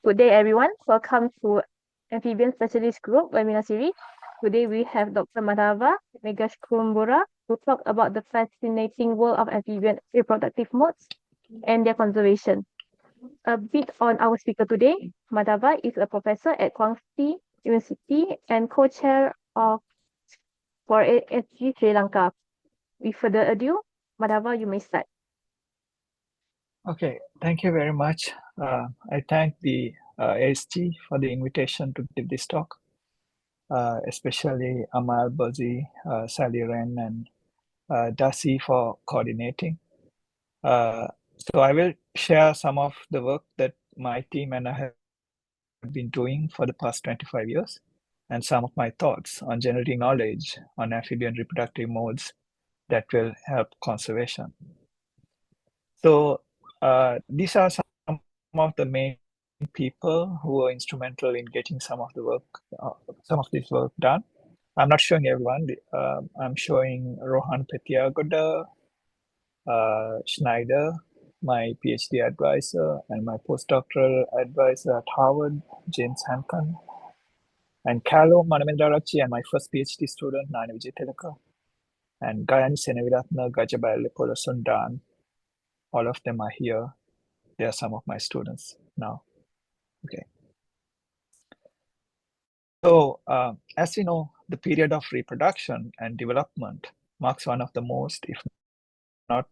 Good day, everyone. Welcome to Amphibian Specialist Group webinar series. Today we have Dr. Madhava Meegaskumbura to talk about the fascinating world of amphibian reproductive modes and their conservation. A bit on our speaker today. Madhava is a professor at Guangxi University and co-chair of for ASG Sri Lanka. With further ado, Madhava, you may start. Okay, thank you very much. I thank the ASG for the invitation to give this talk, especially Amal Bozi, Sally Ren, and Dasi for coordinating. So I will share some of the work that my team and I have been doing for the past 25 years, and some of my thoughts on generating knowledge on amphibian reproductive modes that will help conservation. So these are some of the main people who were instrumental in getting some of this work done. I'm not showing everyone. I'm showing Rohan Petiagoda, Schneider, my PhD advisor, and my postdoctoral advisor at Harvard, James Hankin, and Carlo Manamendarachi, and my first PhD student, Nana Vijaytilaka, and Gayani Senaviratna, Gajabale Polasundan. All of them are here. They are some of my students now. Okay. So as we know, the period of reproduction and development marks one of the most, if not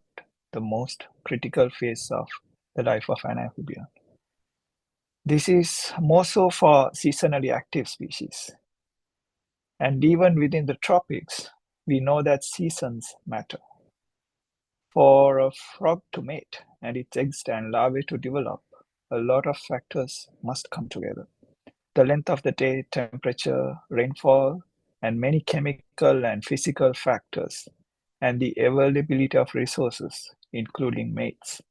the most critical phase of the life of an amphibian. This is more so for seasonally active species. And even within the tropics, we know that seasons matter. For a frog to mate and its eggs and larvae to develop, a lot of factors must come together. The length of the day, temperature, rainfall, and many chemical and physical factors, and the availability of resources, including mates,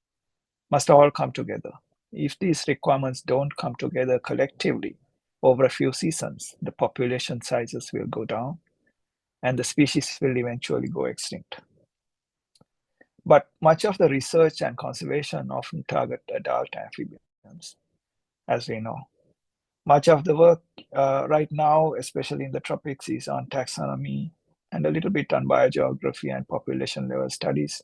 must all come together. If these requirements don't come together collectively over a few seasons, the population sizes will go down and the species will eventually go extinct. But much of the research and conservation often target adult amphibians, as we know. Much of the work right now, especially in the tropics, is on taxonomy and a little bit on biogeography and population level studies,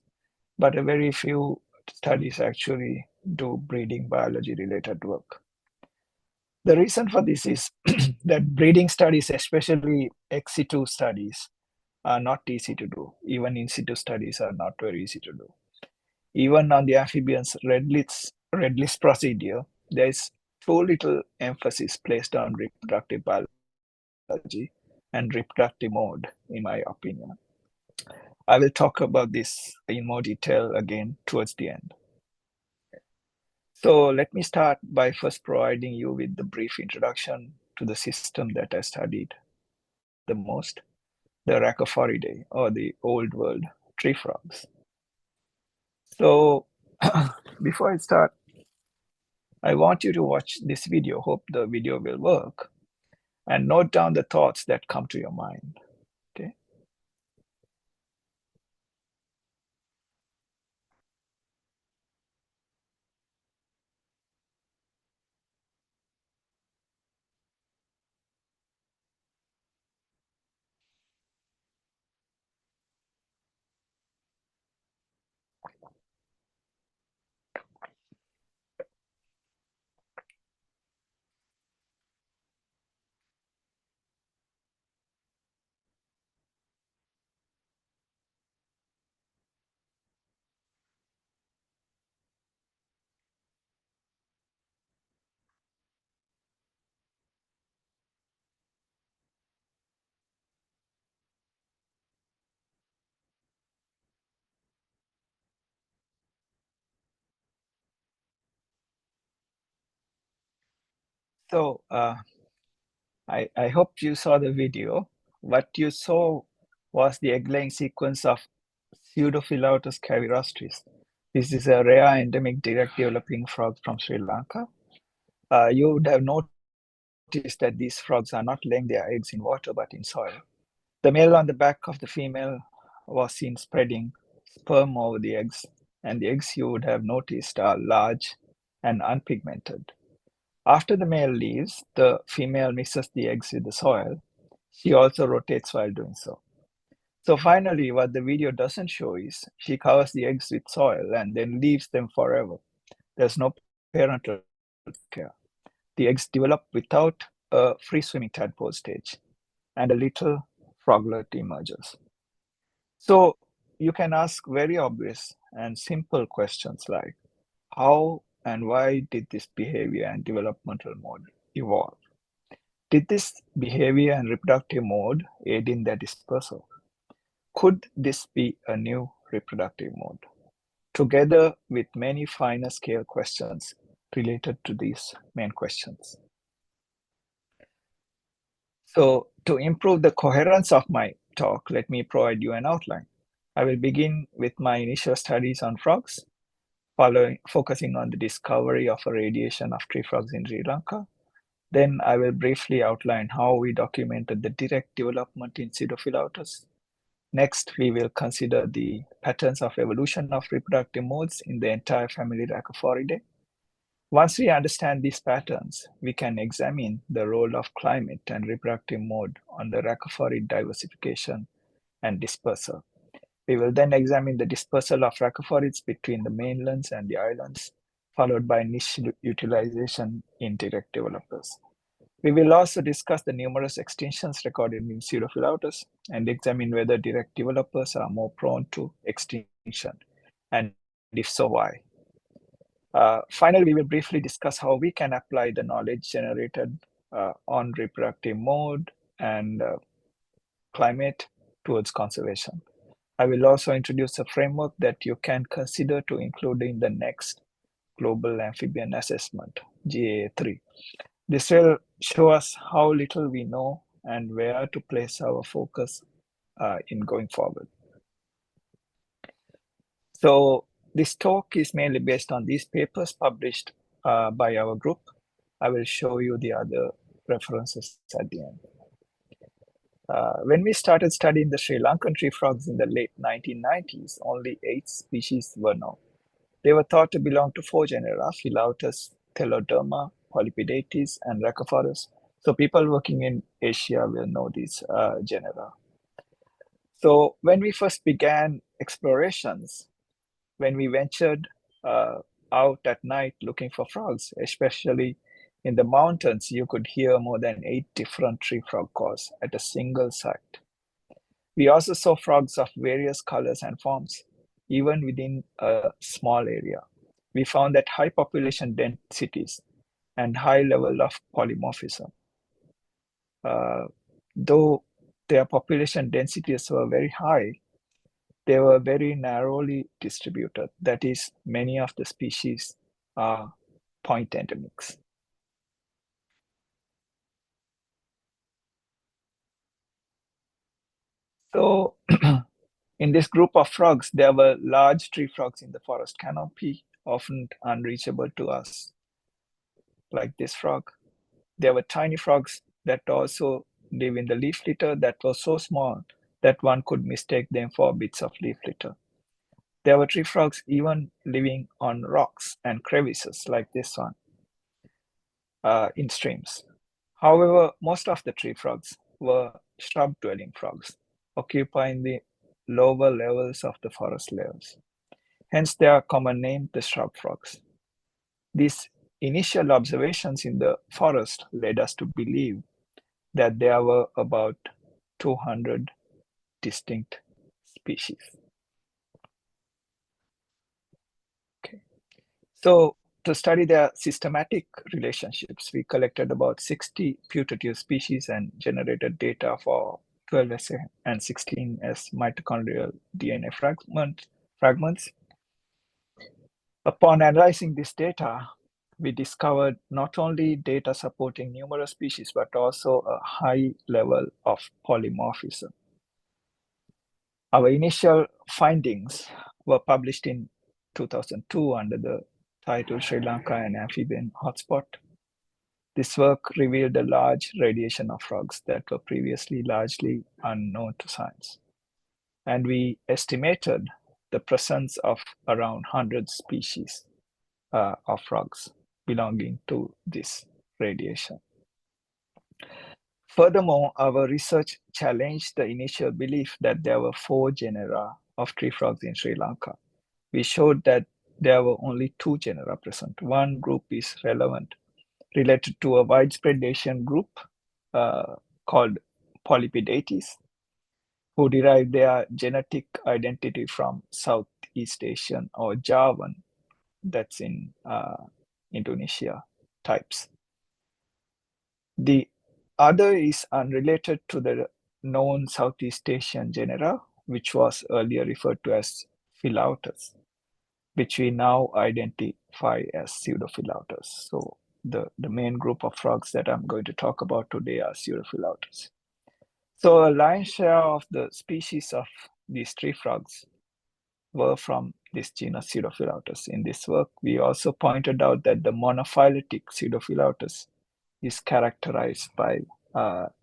but a very few studies actually do breeding biology related work. The reason for this is that breeding studies, especially ex situ studies, are not easy to do. Even in situ studies are not very easy to do. Even on the amphibians red list procedure, there is too little emphasis placed on reproductive biology and reproductive mode, in my opinion. I will talk about this in more detail again towards the end. So let me start by first providing you with the brief introduction to the system that I studied the most, the Rhacophoridae, or the Old World tree frogs. So before I start, I want you to watch this video. Hope the video will work, and note down the thoughts that come to your mind. Okay. So I hope you saw the video. What you saw was the egg-laying sequence of Pseudophyllautus cavirostris. This is a rare endemic direct developing frog from Sri Lanka. You would have noticed that these frogs are not laying their eggs in water but in soil. The male on the back of the female was seen spreading sperm over the eggs, and the eggs you would have noticed are large and unpigmented. After the male leaves, the female mixes the eggs with the soil. She also rotates while doing so. So finally, what the video doesn't show is she covers the eggs with soil and then leaves them forever. There's no parental care. The eggs develop without a free-swimming tadpole stage, and a little froglet emerges. So you can ask very obvious and simple questions like, how and why did this behavior and developmental mode evolve? Did this behavior and reproductive mode aid in their dispersal? Could this be a new reproductive mode? Together with many finer scale questions related to these main questions. So to improve the coherence of my talk, let me provide you an outline. I will begin with my initial studies on frogs, focusing on the discovery of a radiation of tree frogs in Sri Lanka. Then I will briefly outline how we documented the direct development in Pseudophyllautus. Next, we will consider the patterns of evolution of reproductive modes in the entire family Rhacophoridae. Once we understand these patterns, we can examine the role of climate and reproductive mode on the Rhacophorid diversification and dispersal. We will then examine the dispersal of Rhacophorids between the mainlands and the islands, followed by niche utilization in direct developers. We will also discuss the numerous extinctions recorded in Pseudophyllautus and examine whether direct developers are more prone to extinction, and if so, why. Finally, we will briefly discuss how we can apply the knowledge generated on reproductive mode and climate towards conservation. I will also introduce a framework that you can consider to include in the next Global Amphibian Assessment, GAA3. This will show us how little we know and where to place our focus in going forward. So this talk is mainly based on these papers published by our group. I will show you the other references at the end. When we started studying the Sri Lankan tree frogs in the late 1990s, only 8 species were known. They were thought to belong to 4 genera, Phylautus, Teloderma, Polypedates, and Rhacophorus. So people working in Asia will know these genera. So when we first began explorations, when we ventured out at night looking for frogs, especially in the mountains, you could hear more than 8 different tree frog calls at a single site. We also saw frogs of various colors and forms, even within a small area. We found that high population densities and high level of polymorphism, though their population densities were very high, they were very narrowly distributed. That is, many of the species are point endemics. So in this group of frogs, there were large tree frogs in the forest canopy, often unreachable to us, like this frog. There were tiny frogs that also live in the leaf litter that were so small that one could mistake them for bits of leaf litter. There were tree frogs even living on rocks and crevices like this one in streams. However, most of the tree frogs were shrub-dwelling frogs, occupying the lower levels of the forest layers. Hence their common name, the shrub frogs. These initial observations in the forest led us to believe that there were about 200 distinct species. Okay. So to study their systematic relationships, we collected about 60 putative species and generated data for 12S and 16S mitochondrial DNA fragments. Upon analyzing this data, we discovered not only data supporting numerous species, but also a high level of polymorphism. Our initial findings were published in 2002 under the title Sri Lanka and Amphibian Hotspot. This work revealed a large radiation of frogs that were previously largely unknown to science. And we estimated the presence of around 100 species of frogs belonging to this radiation. Furthermore, our research challenged the initial belief that there were 4 genera of tree frogs in Sri Lanka. We showed that there were only 2 genera present. One group is related to a widespread Asian group called Polypidates, who derived their genetic identity from Southeast Asian or Javan, that's in Indonesia, types. The other is unrelated to the known Southeast Asian genera, which was earlier referred to as Philautus, which we now identify as Pseudophilautus. So the main group of frogs that I'm going to talk about today are Pseudophilautus. So a lion's share of the species of these tree frogs were from this genus Pseudophilautus. In this work, we also pointed out that the monophyletic Pseudophilautus is characterized by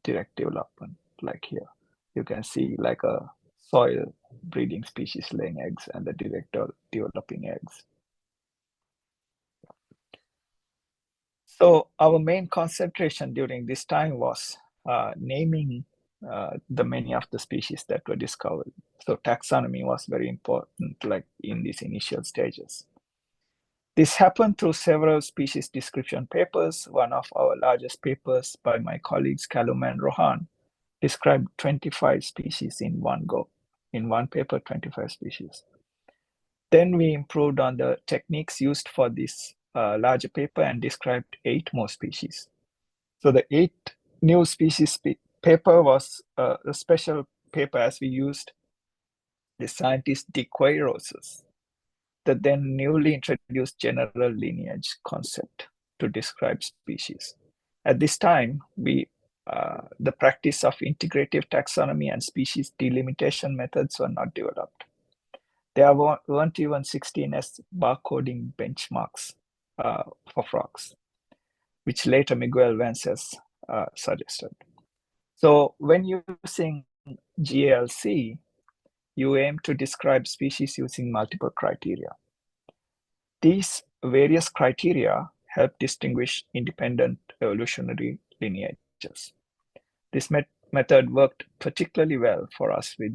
direct development, like here. You can see like a soil breeding species laying eggs and the direct developing eggs. So our main concentration during this time was naming the many of the species that were discovered. So taxonomy was very important, like in these initial stages. This happened through several species description papers. One of our largest papers by my colleagues Callum and Rohan described 25 species in one go. In one paper, 25 species. Then we improved on the techniques used for this larger paper and described 8 more species. So the 8 new species paper was a special paper as we used the scientist De Queiroz, the then newly introduced general lineage concept to describe species. At this time, the practice of integrative taxonomy and species delimitation methods were not developed. There weren't even 16S barcoding benchmarks for frogs, which later Miguel Vences suggested. So when using GALC, you aim to describe species using multiple criteria. These various criteria help distinguish independent evolutionary lineages. This method worked particularly well for us with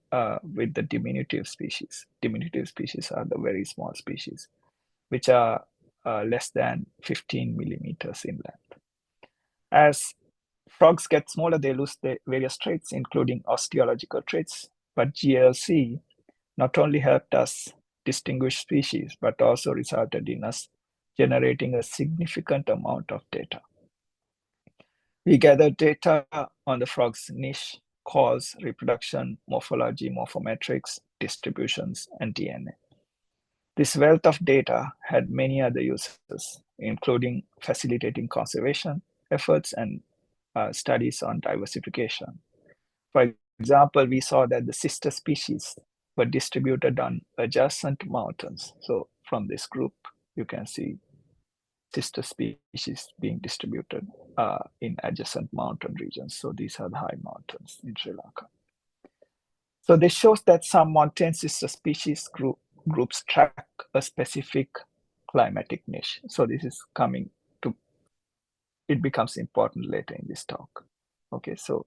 the diminutive species. Diminutive species are the very small species, which are less than 15 millimeters in length. As frogs get smaller, they lose the various traits, including osteological traits, but GLC not only helped us distinguish species, but also resulted in us generating a significant amount of data. We gathered data on the frog's niche, calls, reproduction, morphology, morphometrics, distributions, and DNA. This wealth of data had many other uses, including facilitating conservation efforts and studies on diversification. For example, we saw that the sister species were distributed on adjacent mountains. So from this group, you can see sister species being distributed in adjacent mountain regions. So these are the high mountains in Sri Lanka. So this shows that some mountain sister species groups track a specific climatic niche. So this is coming to, it becomes important later in this talk. Okay, so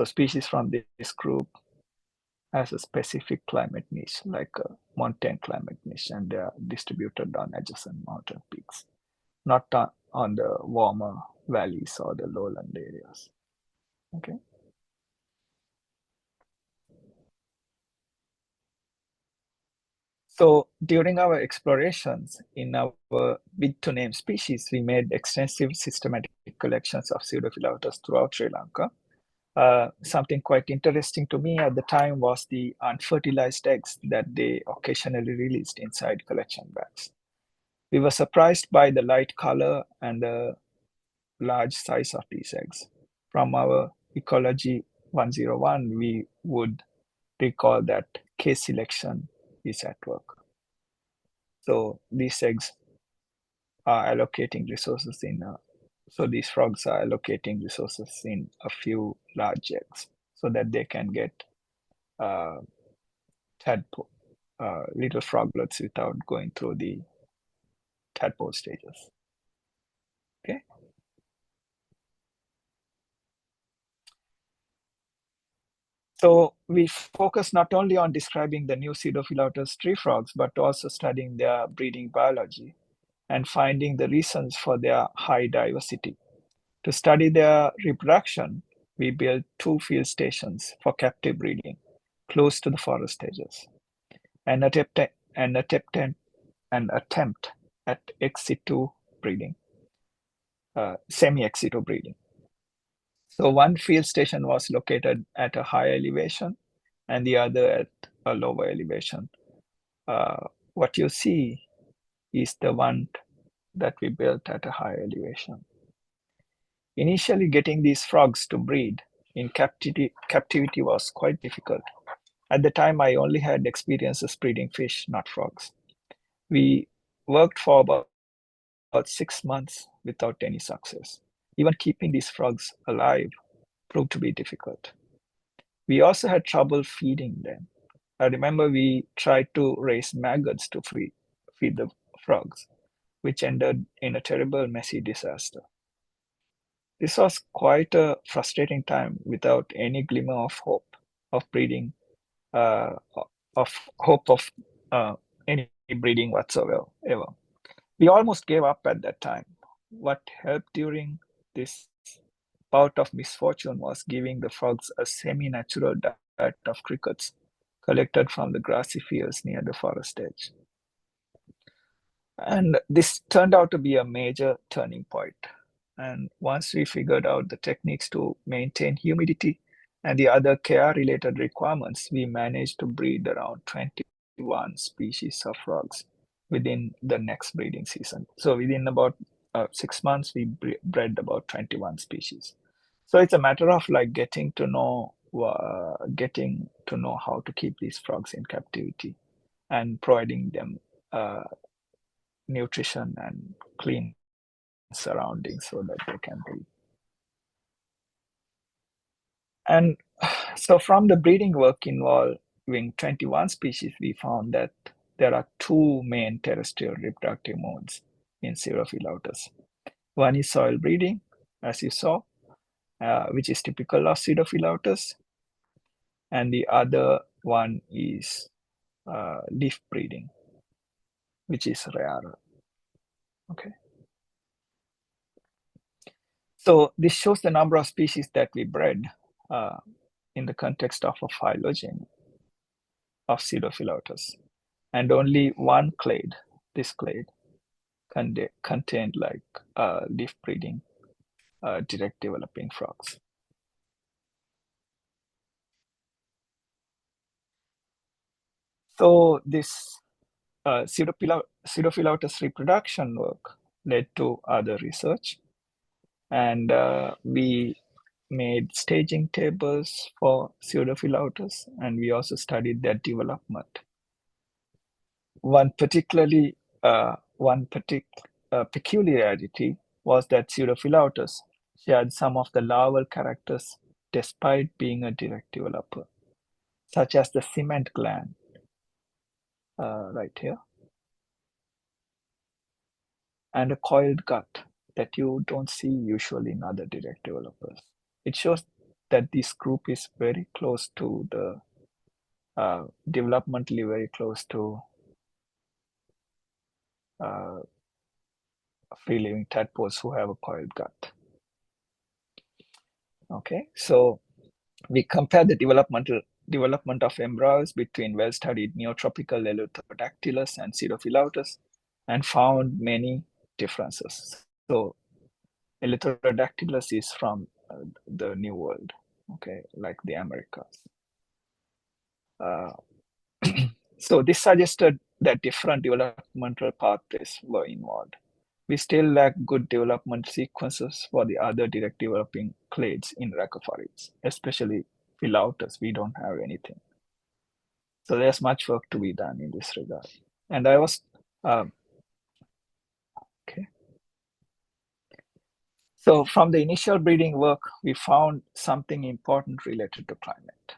species from this group has a specific climate niche, like a mountain climate niche, and they are distributed on adjacent mountain peaks, not on the warmer valleys or the lowland areas. Okay. So during our explorations in our bid to name species, we made extensive systematic collections of Pseudophilautus throughout Sri Lanka. Something quite interesting to me at the time was the unfertilized eggs that they occasionally released inside collection bags. We were surprised by the light color and the large size of these eggs. From our Ecology 101, we would recall that case selection is at work. So these eggs are allocating resources so these frogs are allocating resources in a few large eggs so that they can get tadpole, little froglets without going through the tadpole stages. Okay. So we focus not only on describing the new Pseudophylatus tree frogs, but also studying their breeding biology and finding the reasons for their high diversity. To study their reproduction, we built 2 field stations for captive breeding close to the forest edges. An attempt, an attempt, an attempt at ex situ breeding, semi-ex situ breeding. So one field station was located at a high elevation and the other at a lower elevation. What you see is the one that we built at a high elevation. Initially, getting these frogs to breed in captivity was quite difficult. At the time, I only had experiences breeding fish, not frogs. We worked for about 6 months without any success. Even keeping these frogs alive proved to be difficult. We also had trouble feeding them. I remember we tried to raise maggots to feed the frogs, which ended in a terrible, messy disaster. This was quite a frustrating time without any glimmer of hope of breeding, uh, of hope of any breeding whatsoever. We almost gave up at that time. What helped during this bout of misfortune was giving the frogs a semi-natural diet of crickets collected from the grassy fields near the forest edge. And this turned out to be a major turning point. And once we figured out the techniques to maintain humidity and the other care-related requirements, we managed to breed around 21 species of frogs within the next breeding season. So within about 6 months, we bred about 21 species. So it's a matter of like getting to know how to keep these frogs in captivity and providing them nutrition and clean surroundings so that they can breed. And so from the breeding work involving 21 species, we found that there are 2 main terrestrial reproductive modes in Pseudophylatus. One is soil breeding, as you saw, which is typical of Pseudophylatus, and the other one is leaf breeding, which is rarer. Okay. So this shows the number of species that we bred in the context of a phylogeny of Pseudophylatus, and only one clade, this clade, contained like leaf breeding direct developing frogs. So this Pseudophylatus reproduction work led to other research, and we made staging tables for Pseudophylatus, and we also studied their development. One peculiarity was that Pseudophylatus shared some of the larval characters despite being a direct developer, such as the cement gland, right here, and a coiled gut that you don't see usually in other direct developers. It shows that this group is very close to the developmentally very close to free-living tadpoles who have a coiled gut. Okay, so we compared the development of embryos between well-studied neotropical Eleutherodactylus and Pseudophylatus and found many differences. So Eleutherodactylus is from the New World, okay, like the Americas. So this suggested that different developmental pathways were involved. We still lack good development sequences for the other direct developing clades in Rhacophorids, especially Phylautus. We don't have anything. So there's much work to be done in this regard. And I was, okay. So from the initial breeding work, we found something important related to climate.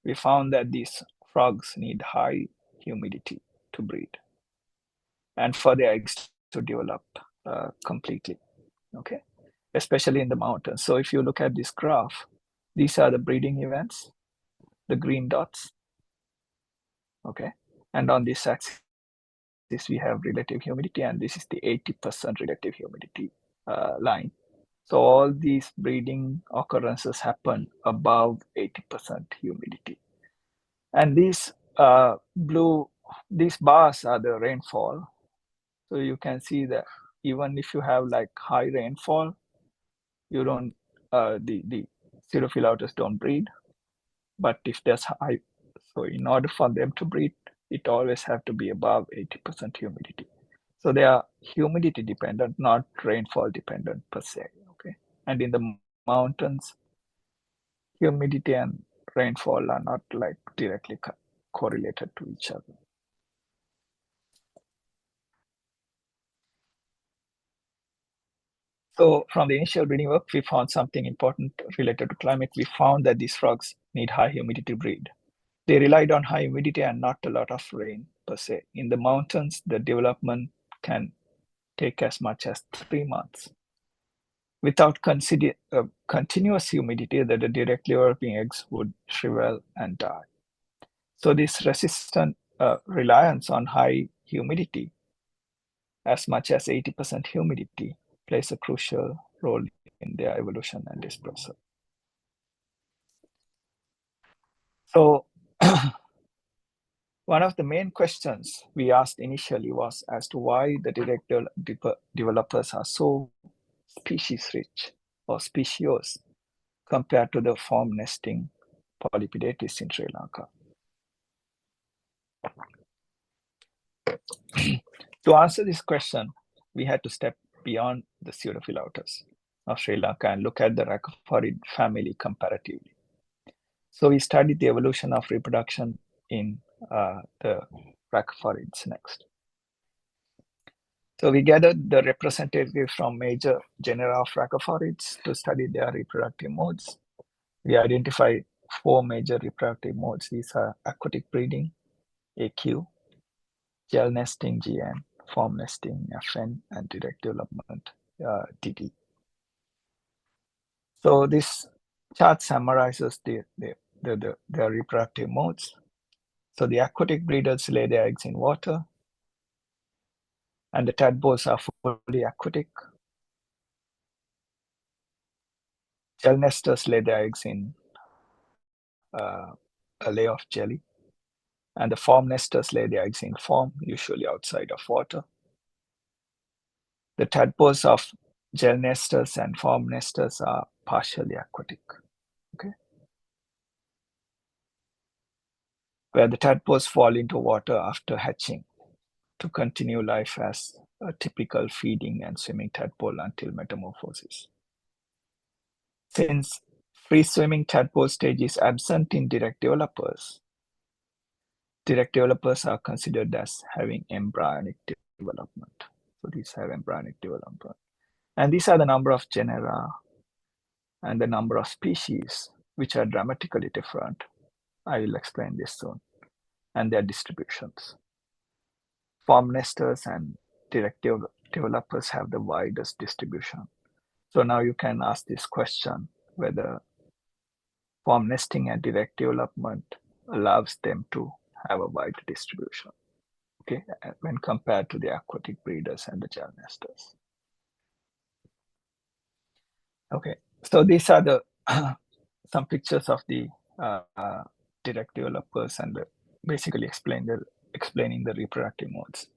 We found that these frogs need high humidity to breed and for their eggs to develop completely, okay, especially in the mountains. So if you look at this graph, these are the breeding events the green dots. Okay, and on this axis we have relative humidity, and this is the 80% relative humidity line. So all these breeding occurrences happen above 80% humidity. And these these bars are the rainfall. So you can see that even if you have like high rainfall, you don't, the Xerophilautus don't breed. But if there's high, so in order for them to breed, it always have to be above 80% humidity. So they are humidity dependent, not rainfall dependent per se. Okay, and in the mountains, humidity and rainfall are not like directly correlated to each other. So from the initial breeding work, we found something important related to climate. We found that these frogs need high humidity to breed. They relied on high humidity and not a lot of rain per se. In the mountains, the development can take as much as 3 months. Without continuous humidity, the directly developing eggs would shrivel and die. So this resistant reliance on high humidity, as much as 80% humidity, plays a crucial role in their evolution and dispersal. So one of the main questions we asked initially was as to why the direct developers are so species rich or speciose compared to the form nesting Polypedates in Sri Lanka. To answer this question, we had to step beyond the Pseudophilautus of Sri Lanka and look at the Rhacophorid family comparatively. So we studied the evolution of reproduction in the Rhacophorids next. So we gathered the representatives from major genera of Rhacophorids to study their reproductive modes. We identified 4 major reproductive modes. These are aquatic breeding, AQ, gel nesting, GN, form nesting, FN, and direct development, DD. So this chart summarizes their reproductive modes. So the aquatic breeders lay their eggs in water, and the tadpoles are fully aquatic. Gel nesters lay their eggs in a layer of jelly, and the form nesters lay their eggs in foam, usually outside of water. The tadpoles of gel nesters and form nesters are partially aquatic. Okay, where the tadpoles fall into water after hatching to continue life as a typical feeding and swimming tadpole until metamorphosis. Since free swimming tadpole stage is absent in direct developers are considered as having embryonic development. So these have embryonic development. And these are the number of genera and the number of species, which are dramatically different. I will explain this soon, and their distributions. Form nesters and direct developers have the widest distribution. So now you can ask this question, whether form nesting and direct development allows them to have a wide distribution, okay, when compared to the aquatic breeders and the gel nesters. Okay, so these are the some pictures of the direct developers and basically explaining the reproductive modes.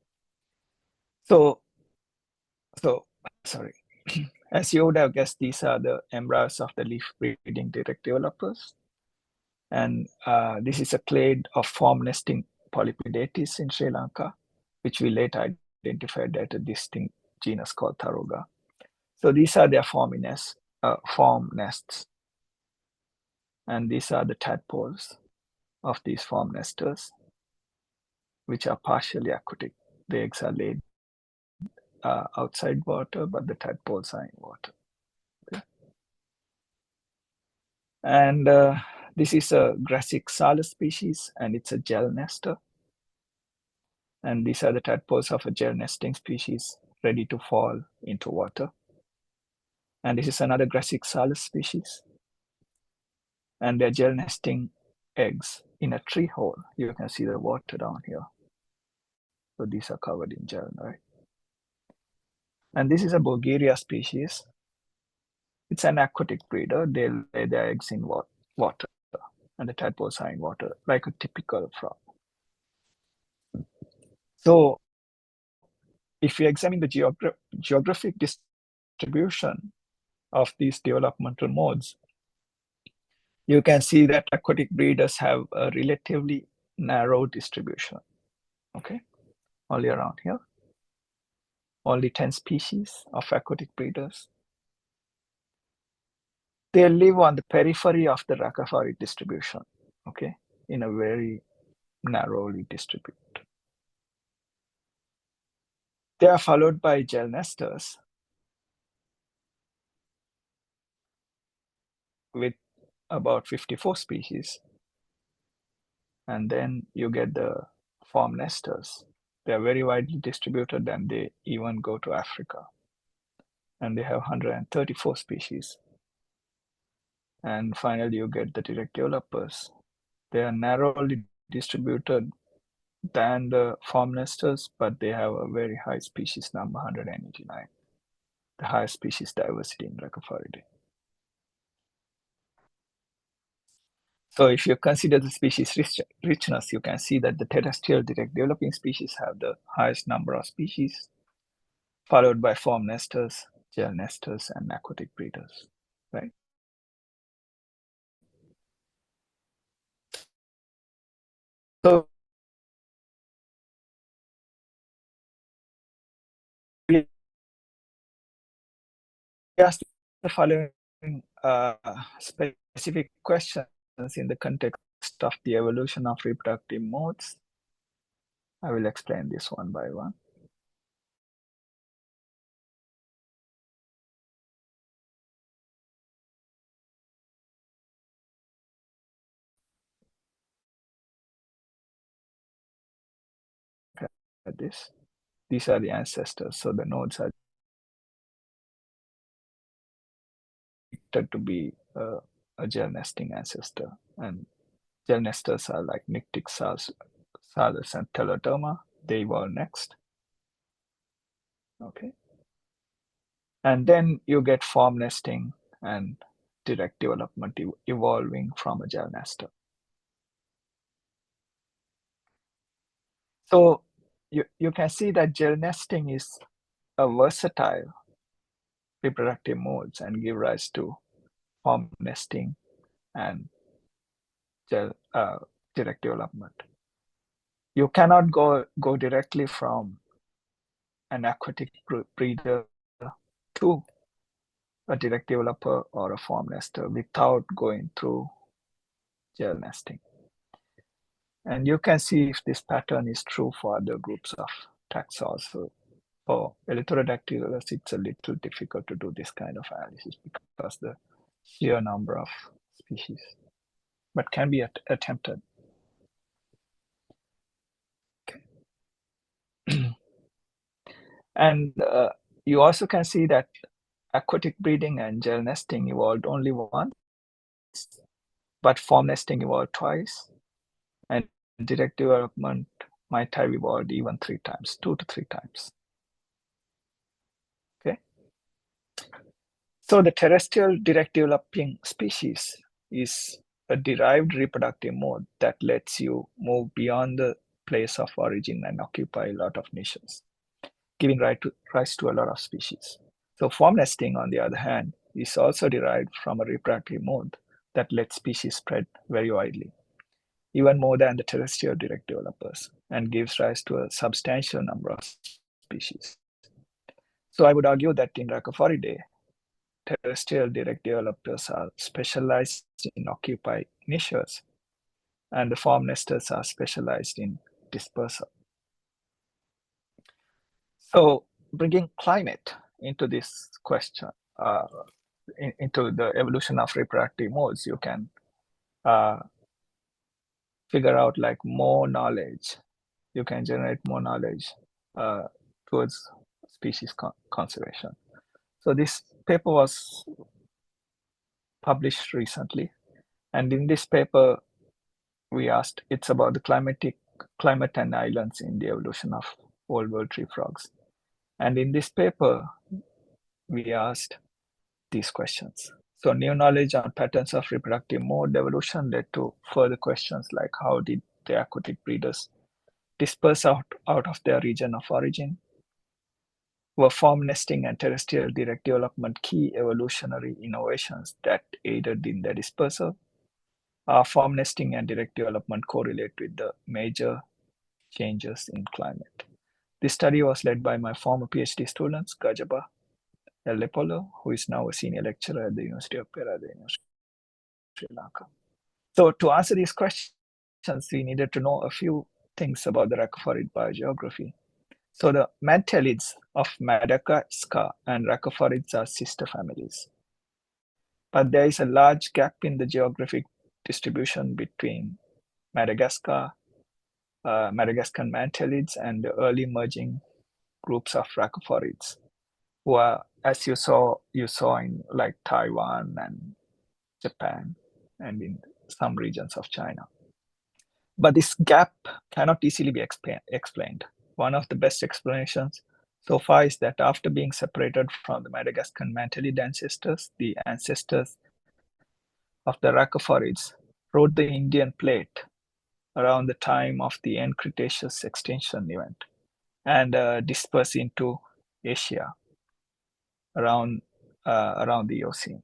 So sorry. As you would have guessed, these are the embryos of the leaf breeding direct developers. And this is a clade of form nesting Polypedates in Sri Lanka, which we later identified as a distinct genus called Tharoga. So these are their form nests. And these are the tadpoles of these form nesters, which are partially aquatic. The eggs are laid outside water, but the tadpoles are in water. Okay. And this is a Grassixalis species, and it's a gel nester. And these are the tadpoles of a gel nesting species ready to fall into water. And this is another Grassixalis species. And they're gel nesting eggs in a tree hole. You can see the water down here. So these are covered in gel, right? And this is a Bulgaria species. It's an aquatic breeder. They lay their eggs in water, and the tadpoles are in water, like a typical frog. So if you examine the geographic distribution of these developmental modes, you can see that aquatic breeders have a relatively narrow distribution, okay? Only around here. Only 10 species of aquatic breeders. They live on the periphery of the Rakavari distribution, okay? In a very narrowly distributed. They are followed by gel nesters with about 54 species. And then you get the form nesters. They are very widely distributed and they even go to Africa. And they have 134 species. And finally, you get the direct developers. They are narrowly distributed than the form nesters, but they have a very high species number, 189, the highest species diversity in Racophyridae. So if you consider the species richness, you can see that the terrestrial direct developing species have the highest number of species, followed by form nesters, gel nesters, and aquatic breeders, right? So we asked the following specific questions in the context of the evolution of reproductive modes. I will explain this one by one. At this. These are the ancestors, so the nodes are predicted to be a gel nesting ancestor, and gel nesters are like Nyctic Salus and Teloderma. They evolve next. Okay. And then you get form nesting and direct development evolving from a gel nester. So you can see that gel nesting is a versatile reproductive modes and give rise to form nesting and direct development. You cannot go directly from an aquatic breeder to a direct developer or a form nester without going through gel nesting. And you can see if this pattern is true for other groups of taxa also. For Eleutherodactylus, it's a little difficult to do this kind of analysis because the sheer number of species, but can be attempted. Okay. And you also can see that aquatic breeding and gel nesting evolved only once, but form nesting evolved twice, and direct development might have evolved even 3 times, 2 to 3 times. Okay. So the terrestrial direct developing species is a derived reproductive mode that lets you move beyond the place of origin and occupy a lot of niches, giving rise to a lot of species. So form nesting, on the other hand, is also derived from a reproductive mode that lets species spread very widely, even more than the terrestrial direct developers, and gives rise to a substantial number of species. So I would argue that in Rhacophoridae, terrestrial direct developers are specialized in occupy niches, and the form nesters are specialized in dispersal. So bringing climate into this question, into the evolution of reproductive modes, you can figure out like more knowledge. You can generate more knowledge towards species conservation. So this paper was published recently, and in this paper, we asked, it's about the climate and islands in the evolution of old world tree frogs. And in this paper, we asked these questions. So new knowledge on patterns of reproductive mode evolution led to further questions like how did the aquatic breeders disperse out of their region of origin? Were form nesting and terrestrial direct development key evolutionary innovations that aided in their dispersal? Are form nesting and direct development correlate with the major changes in climate? This study was led by my former PhD students, Gajaba Lepolo, who is now a senior lecturer at the University of Peradeniya, Sri Lanka. So to answer these questions, we needed to know a few things about the racophorid biogeography. So the mantelids of Madagascar and raccophorids are sister families. But there is a large gap in the geographic distribution between Madagascar, Madagascan mantelids, and the early emerging groups of raccophorids, who are, as you saw in like Taiwan and Japan, and in some regions of China. But this gap cannot easily be explained. One of the best explanations so far is that after being separated from the Madagascan mantelid ancestors, the ancestors of the raccophorids rode the Indian plate around the time of the end Cretaceous extinction event and dispersed into Asia around the Eocene.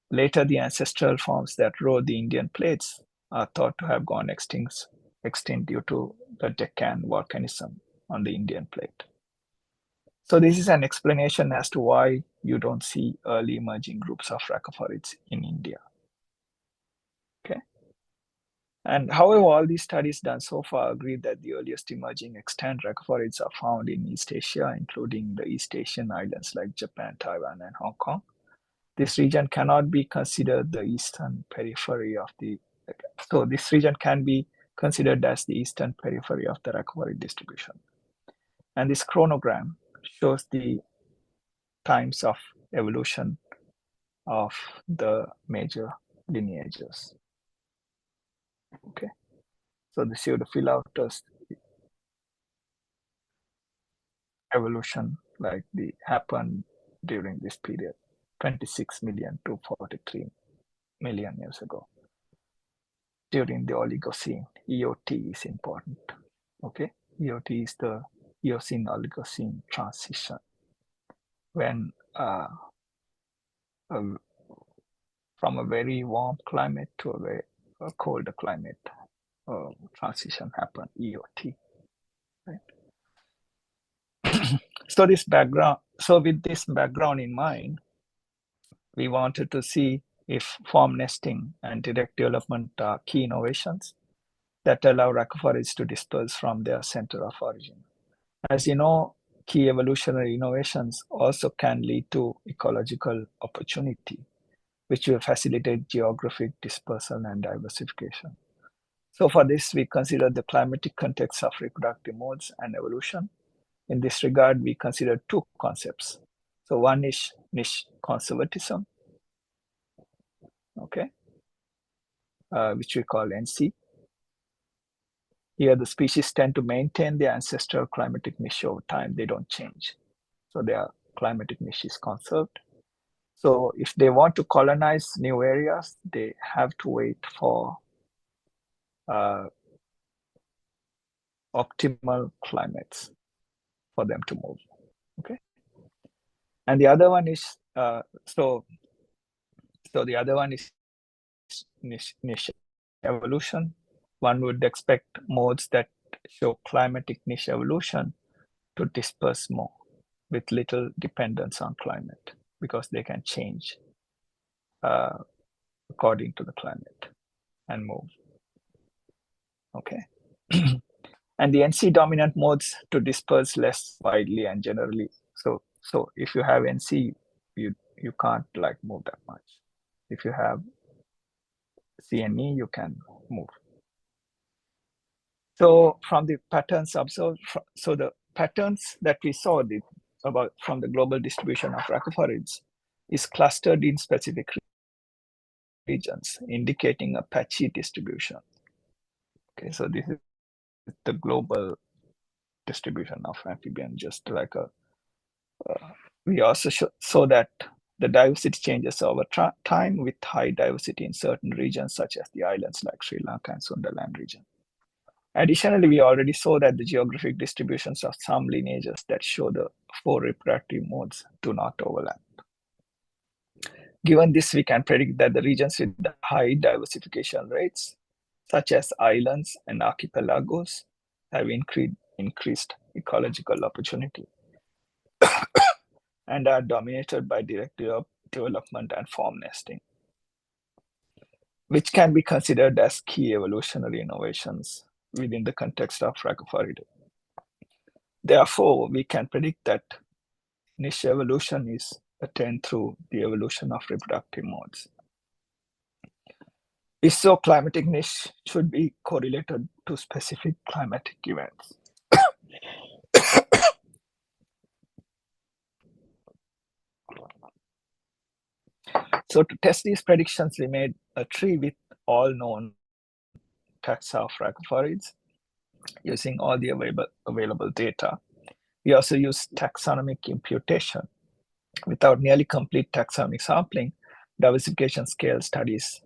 Later, the ancestral forms that rode the Indian plates are thought to have gone extinct due to the Deccan volcanism on the Indian plate. So this is an explanation as to why you don't see early emerging groups of raccophorids in India. Okay. And however, all these studies done so far agree that the earliest emerging extant raccophorids are found in East Asia, including the East Asian islands like Japan, Taiwan, and Hong Kong. This region cannot be considered the eastern periphery of the, so this region can be considered as the eastern periphery of the raccophorids distribution. And this chronogram shows the times of evolution of the major lineages. Okay, so this is the Philautus evolution like the happened during this period, 26 million to 43 million years ago. During the Oligocene, EOT is important. Okay, EOT is the Eocene Oligocene transition, when from a very warm climate to a very colder climate transition happened, EOT. Right? So this background, so with this background in mind, we wanted to see if form nesting and direct development are key innovations that allow raccophorids to disperse from their center of origin. As you know, key evolutionary innovations also can lead to ecological opportunity, which will facilitate geographic dispersal and diversification. So for this, we consider the climatic context of reproductive modes and evolution. In this regard, we consider two concepts. So one is niche conservatism, okay, which we call NC. Here, the species tend to maintain their ancestral climatic niche over time. They don't change. So their climatic niche is conserved. So if they want to colonize new areas, they have to wait for optimal climates for them to move. Okay. And the other one is so the other one is niche evolution. One would expect modes that show climatic niche evolution to disperse more with little dependence on climate, because they can change according to the climate and move. Okay. And the NC dominant modes to disperse less widely and generally. So if you have NC, you can't like move that much. If you have CNE, you can move. So from the patterns observed, so the patterns that we saw about from the global distribution of raccophorids is clustered in specific regions, indicating a patchy distribution. Okay, so this is the global distribution of amphibian, just like a we also saw that the diversity changes over time with high diversity in certain regions, such as the islands like Sri Lanka and Sundaland region. Additionally, we already saw that the geographic distributions of some lineages that show the 4 reproductive modes do not overlap. Given this, we can predict that the regions with the high diversification rates, such as islands and archipelagos, have increased ecological opportunity and are dominated by direct development and form nesting, which can be considered as key evolutionary innovations within the context of Rhacophoridae. Therefore, we can predict that niche evolution is attained through the evolution of reproductive modes. If so, climatic niche should be correlated to specific climatic events. So to test these predictions, we made a tree with all known taxa of Rhacophorids using all the available data. We also used taxonomic imputation. Without nearly complete taxonomic sampling, diversification scale studies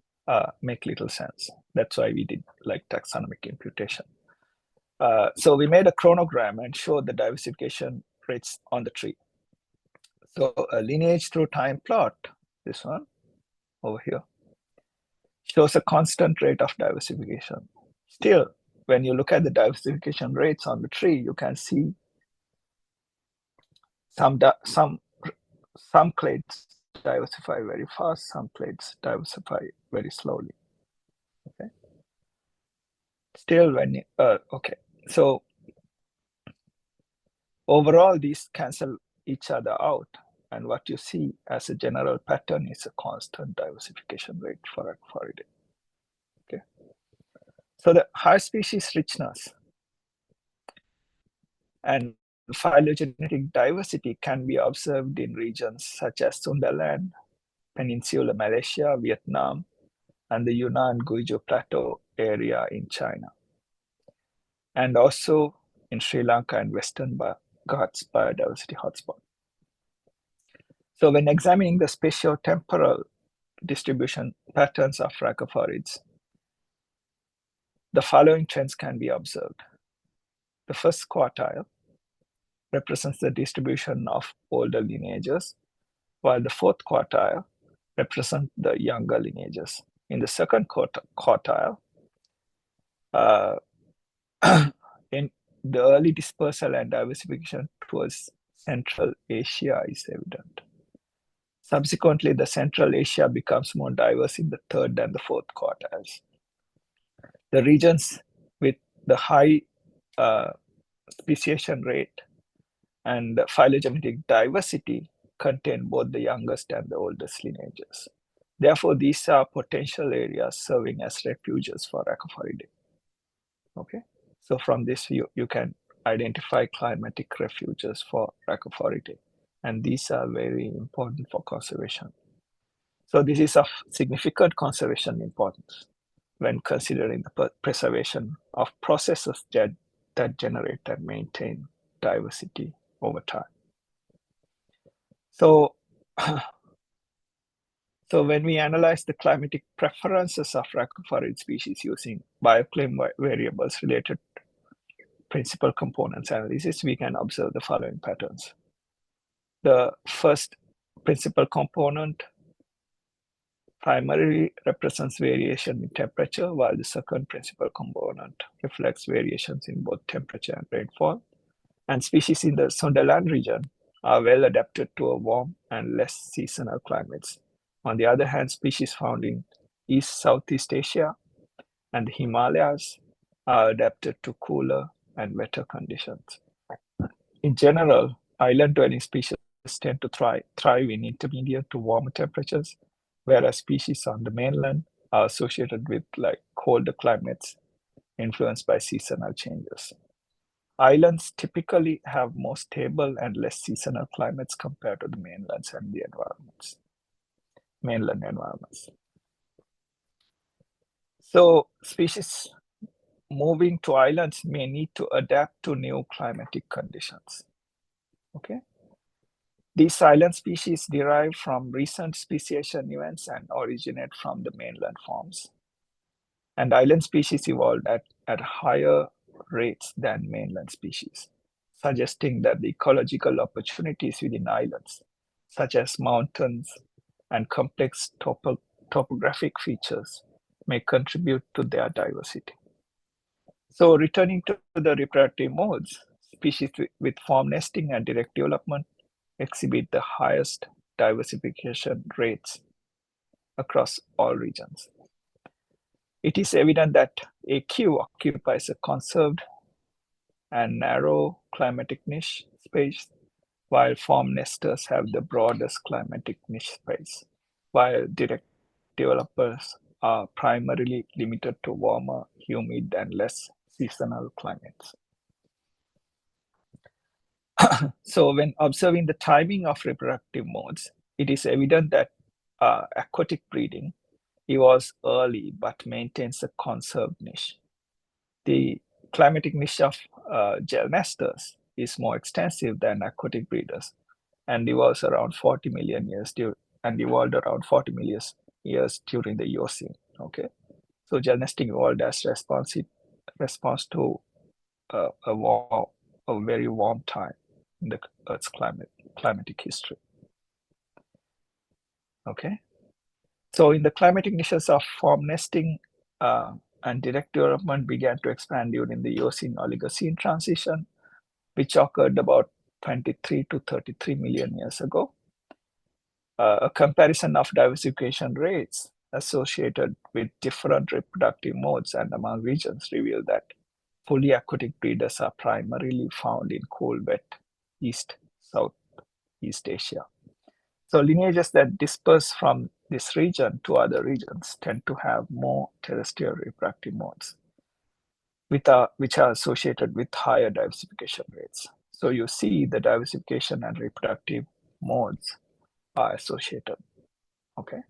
make little sense. That's why we did like taxonomic imputation. So we made a chronogram and showed the diversification rates on the tree. So a lineage through time plot, this one over here, shows a constant rate of diversification. Still, when you look at the diversification rates on the tree, you can see some clades diversify very fast, some clades diversify very slowly. Okay. Still, when okay, so overall these cancel each other out, and what you see as a general pattern is a constant diversification rate for Rhacophoridae. Okay. So the high species richness and phylogenetic diversity can be observed in regions such as Sundaland, Peninsular Malaysia, Vietnam, and the Yunnan Guizhou Plateau area in China, and also in Sri Lanka and Western Ghats biodiversity hotspot. So when examining the spatio-temporal distribution patterns of Rhacophorids, the following trends can be observed. The first quartile represents the distribution of older lineages, while the fourth quartile represents the younger lineages. In the second quartile, in the early dispersal and diversification towards Central Asia is evident. Subsequently, the Central Asia becomes more diverse in the third and the fourth quartiles. The regions with the high speciation rate and phylogenetic diversity contain both the youngest and the oldest lineages. Therefore, these are potential areas serving as refuges for Rhacophoridae. Okay, so from this you can identify climatic refuges for Rhacophoridae, and these are very important for conservation. So this is of significant conservation importance when considering the preservation of processes that generate and maintain diversity over time. So, so when we analyze the climatic preferences of Rhacophorid species using bioclim variables related principal components analysis, we can observe the following patterns. The first principal component primarily represents variation in temperature, while the second principal component reflects variations in both temperature and rainfall. And species in the Sundaland region are well adapted to a warm and less seasonal climates. On the other hand, species found in East Southeast Asia and the Himalayas are adapted to cooler and wetter conditions. In general, island-dwelling species tend to thrive in intermediate to warmer temperatures, whereas species on the mainland are associated with like colder climates influenced by seasonal changes. Islands typically have more stable and less seasonal climates compared to the mainlands and the mainland environments. So species moving to islands may need to adapt to new climatic conditions. Okay. These island species derive from recent speciation events and originate from the mainland forms. And island species evolved at higher rates than mainland species, suggesting that the ecological opportunities within islands, such as mountains and complex topographic features, may contribute to their diversity. So returning to the reproductive modes, species with form nesting and direct development exhibit the highest diversification rates across all regions. It is evident that AQ occupies a conserved and narrow climatic niche space, while form nesters have the broadest climatic niche space, while direct developers are primarily limited to warmer, humid, and less seasonal climates. So when observing the timing of reproductive modes, it is evident that aquatic breeding evolves early but maintains a conserved niche. The climatic niche of gel nesters is more extensive than aquatic breeders and evolves around 40 million years and evolved around 40 million years during the Eocene. Okay, so gel nesting evolved as response to a very warm time in the Earth's climatic history. Okay, so in the climatic niches of form nesting and direct development began to expand during the Eocene-Oligocene transition, which occurred about 23 to 33 million years ago. A comparison of diversification rates associated with different reproductive modes and among regions revealed that fully aquatic breeders are primarily found in cool, wet Southeast Asia. So lineages that disperse from this region to other regions tend to have more terrestrial reproductive modes, which are associated with higher diversification rates. So you see the diversification and reproductive modes are associated. Okay.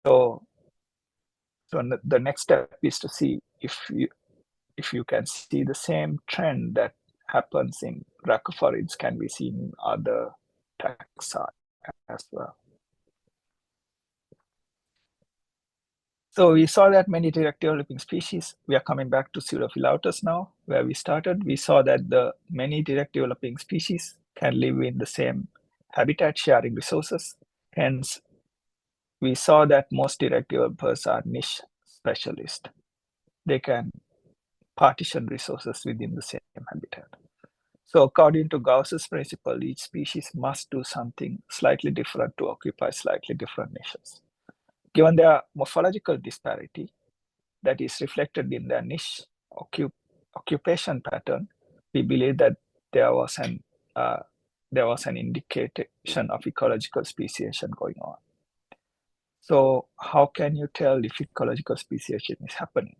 So the next step is to see if you can see the same trend that happens in rhacophorids can be seen in other taxa as well. So we saw that many direct developing species, we are coming back to Pseudophilautus now, where we started. We saw that the many direct developing species can live in the same habitat sharing resources. Hence, we saw that most direct developers are niche specialists. They can partition resources within the same habitat. So according to Gauss's principle, each species must do something slightly different to occupy slightly different niches. Given their morphological disparity that is reflected in their niche occupation pattern, we believe that there was an indication of ecological speciation going on. So how can you tell if ecological speciation is happening?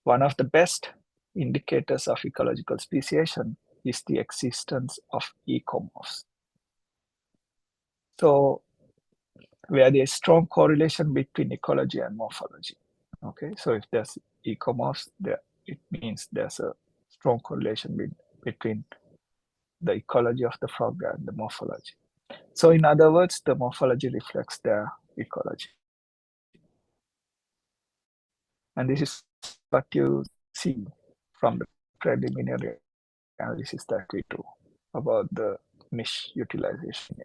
One of the best indicators of ecological speciation is the existence of ecomorphs. So where there's strong correlation between ecology and morphology. Okay, so if there's ecomorphs, it means there's a strong correlation between the ecology of the frog and the morphology. So in other words, the morphology reflects their ecology. And this is what you see from the preliminary analysis that we do about the niche utilization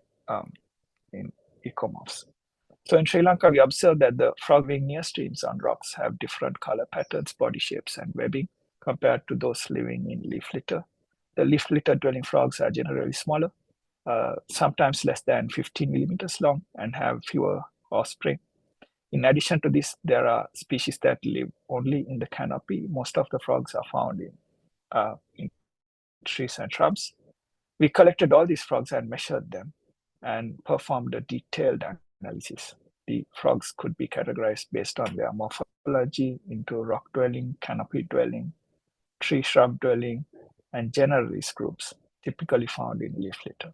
in ecomorphs. So in Sri Lanka, we observed that the frog-wing near streams on rocks have different color patterns, body shapes, and webbing compared to those living in leaf litter. The leaf litter dwelling frogs are generally smaller, sometimes less than 15 millimeters long, and have fewer offspring. In addition to this, there are species that live only in the canopy. Most of the frogs are found in trees and shrubs. We collected all these frogs and measured them and performed a detailed analysis. The frogs could be categorized based on their morphology into rock-dwelling, canopy-dwelling, tree-shrub-dwelling, and generalist groups typically found in leaf litter.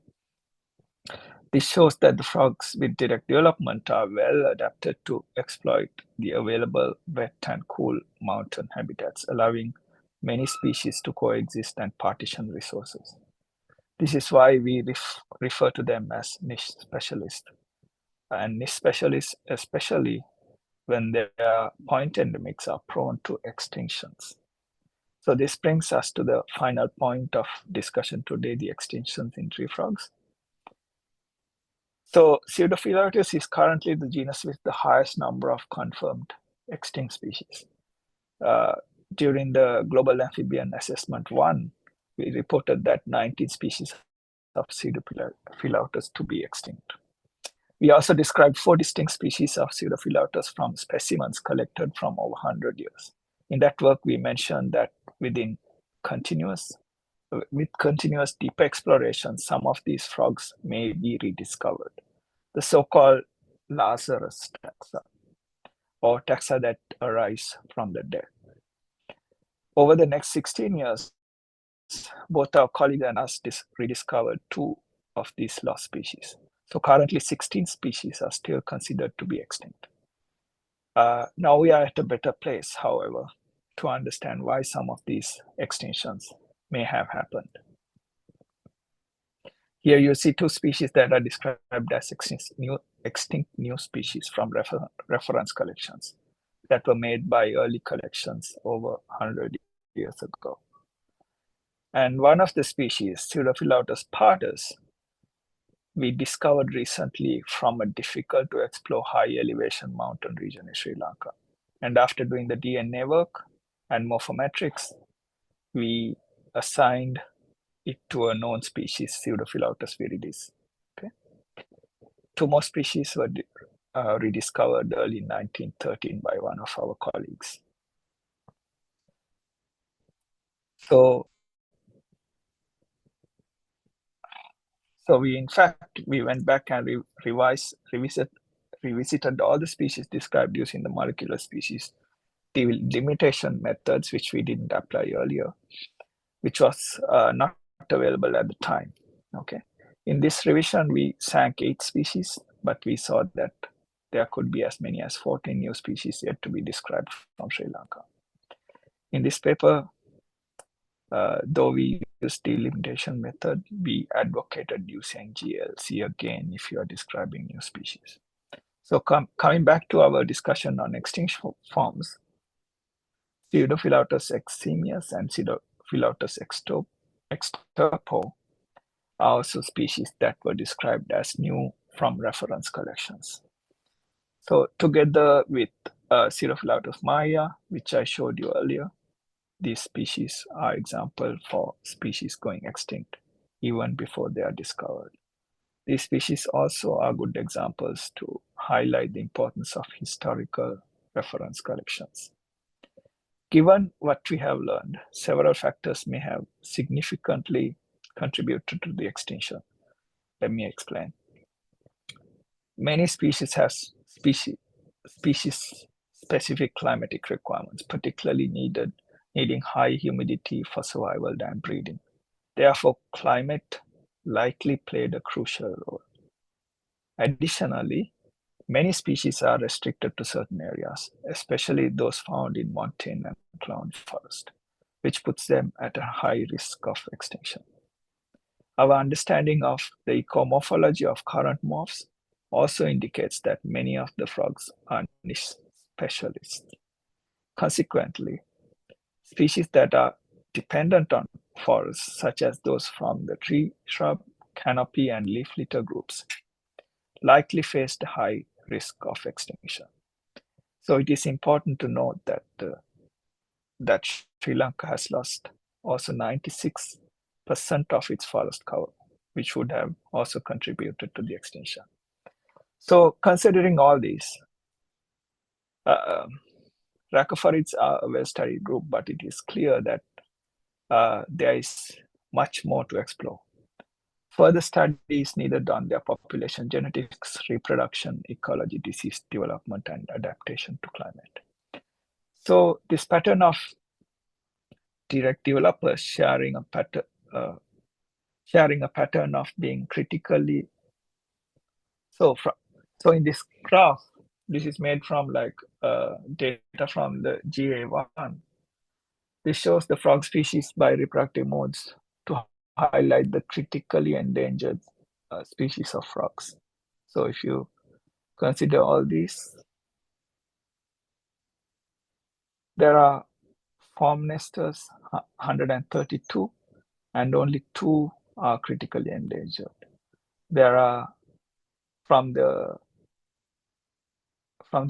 This shows that the frogs with direct development are well adapted to exploit the available wet and cool mountain habitats, allowing many species to coexist and partition resources. This is why we refer to them as niche specialists. And niche specialists, especially when their point endemics, are prone to extinctions. So this brings us to the final point of discussion today, the extinctions in tree frogs. So Pseudophylatus is currently the genus with the highest number of confirmed extinct species. During the Global Amphibian Assessment 1, we reported that 19 species of Pseudophylatus to be extinct. We also described 4 distinct species of Pseudophylatus from specimens collected from over 100 years. In that work, we mentioned that with continuous deep exploration, some of these frogs may be rediscovered. The so-called Lazarus taxa, or taxa that arise from the dead. Over the next 16 years, both our colleagues and us rediscovered 2 of these lost species. So currently 16 species are still considered to be extinct. Now we are at a better place, however, to understand why some of these extinctions may have happened. Here you see 2 species that are described as extinct new species from reference collections that were made by early collections over 100 years ago. And one of the species, Pseudophylatus pardus, we discovered recently from a difficult to explore high elevation mountain region in Sri Lanka. And after doing the DNA work and morphometrics, we assigned it to a known species, Pseudophylatus viridis. Okay. 2 more species were rediscovered early in 1913 by one of our colleagues. So we went back and revisited all the species described using the molecular species delimitation methods, which we didn't apply earlier, which was not available at the time. Okay. In this revision, we sank 8 species, but we saw that there could be as many as 14 new species yet to be described from Sri Lanka. In this paper, though we used delimitation method, we advocated using GLC again if you are describing new species. So coming back to our discussion on extinction forms, Pseudophylatus eximius and Pseudophylatus extirpo are also species that were described as new from reference collections. So together with Pseudophylatus maya, which I showed you earlier, these species are examples for species going extinct even before they are discovered. These species also are good examples to highlight the importance of historical reference collections. Given what we have learned, several factors may have significantly contributed to the extinction. Let me explain. Many species have species-specific climatic requirements, particularly needing high humidity for survival and breeding. Therefore, climate likely played a crucial role. Additionally, many species are restricted to certain areas, especially those found in montane and cloud forest, which puts them at a high risk of extinction. Our understanding of the ecomorphology of current morphs also indicates that many of the frogs are niche specialists. Consequently, species that are dependent on forests, such as those from the tree, shrub, canopy, and leaf litter groups, likely faced a high risk of extinction. So it is important to note that Sri Lanka has lost also 96% of its forest cover, which would have also contributed to the extinction. So considering all these, rhacophorids are a well-studied group, but it is clear that there is much more to explore. Further studies needed on their population genetics, reproduction, ecology, disease development, and adaptation to climate. So this pattern of direct developers sharing a pattern of being critically So in this graph, this is made from like data from the GA1. This shows the frog species by reproductive modes to highlight the critically endangered species of frogs. So if you consider all these, there are farm nesters 132, and only 2 are critically endangered. There are from the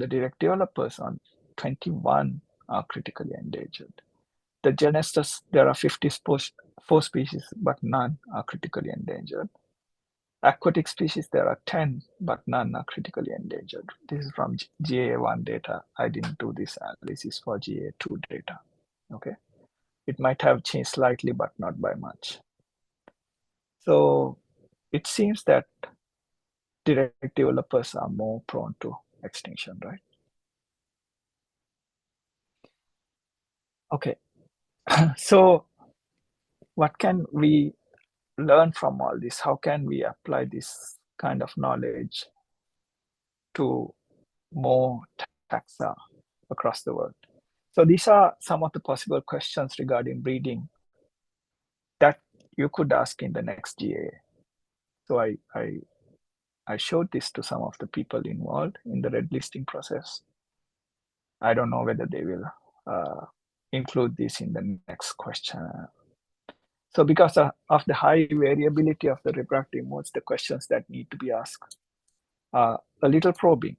direct developers on 21 are critically endangered. The genesters, there are 54 species, but none are critically endangered. Aquatic species, there are 10, but none are critically endangered. This is from GA1 data. I didn't do this analysis for GA2 data. Okay, it might have changed slightly, but not by much. So it seems that direct developers are more prone to extinction, right? Okay, so what can we learn from all this? How can we apply this kind of knowledge to more taxa across the world? So these are some of the possible questions regarding breeding that you could ask in the next GA. So I showed this to some of the people involved in the red listing process. I don't know whether they will include this in the next question. So because of the high variability of the reproductive modes, the questions that need to be asked are a little probing.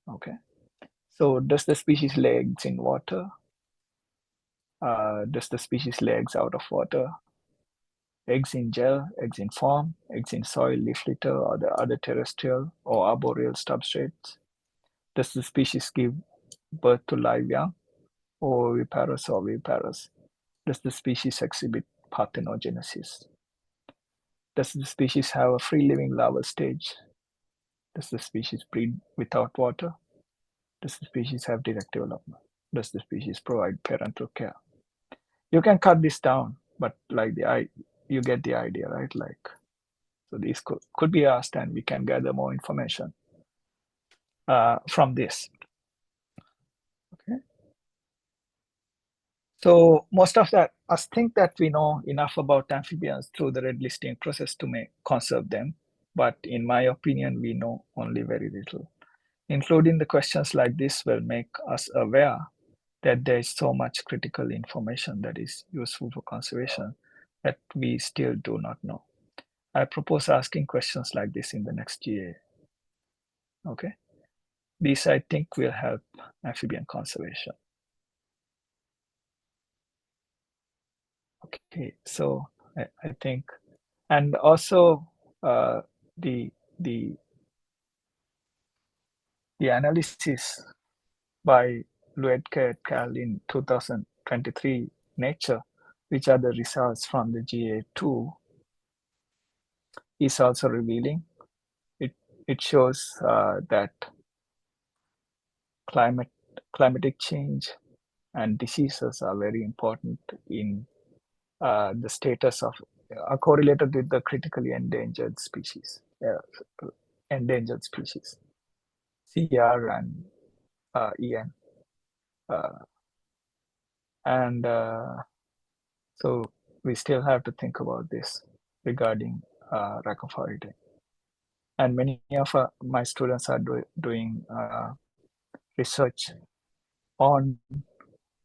Okay, so does the species lay eggs in water? Does the species lay eggs out of water? Eggs in gel, eggs in foam, eggs in soil, leaf litter, or the other terrestrial or arboreal substrates? Does the species give birth to live young, or oviparous or viviparous? Does the species exhibit parthenogenesis? Does the species have a free-living larval stage? Does the species breed without water? Does the species have direct development? Does the species provide parental care? You can cut this down, but like you get the idea, right? Like, so these could be asked, and we can gather more information from this. Okay. So most of that, us think that we know enough about amphibians through the red listing process to conserve them. But in my opinion, we know only very little. Including the questions like this will make us aware that there is so much critical information that is useful for conservation that we still do not know. I propose asking questions like this in the next GA. Okay. These, I think, will help amphibian conservation. Okay, so I think, and also the analysis by Luedke et al. In 2023 Nature, which are the results from the GA2, is also revealing. It shows that climatic change and diseases are very important in the status of correlated with the critically endangered species, CR and EN. And so we still have to think about this regarding Raccophoridae. And many of my students are doing research on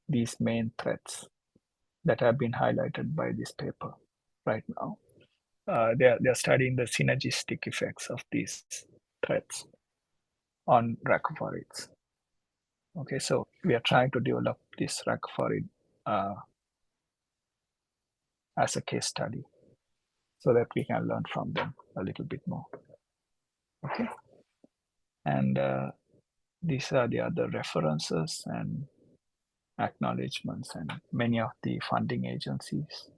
these main threats that have been highlighted by this paper right now. They're studying the synergistic effects of these threats on raccophorids. Okay, so we are trying to develop this raccophorid as a case study so that we can learn from them a little bit more. Okay, and these are the other references and acknowledgements and many of the funding agencies.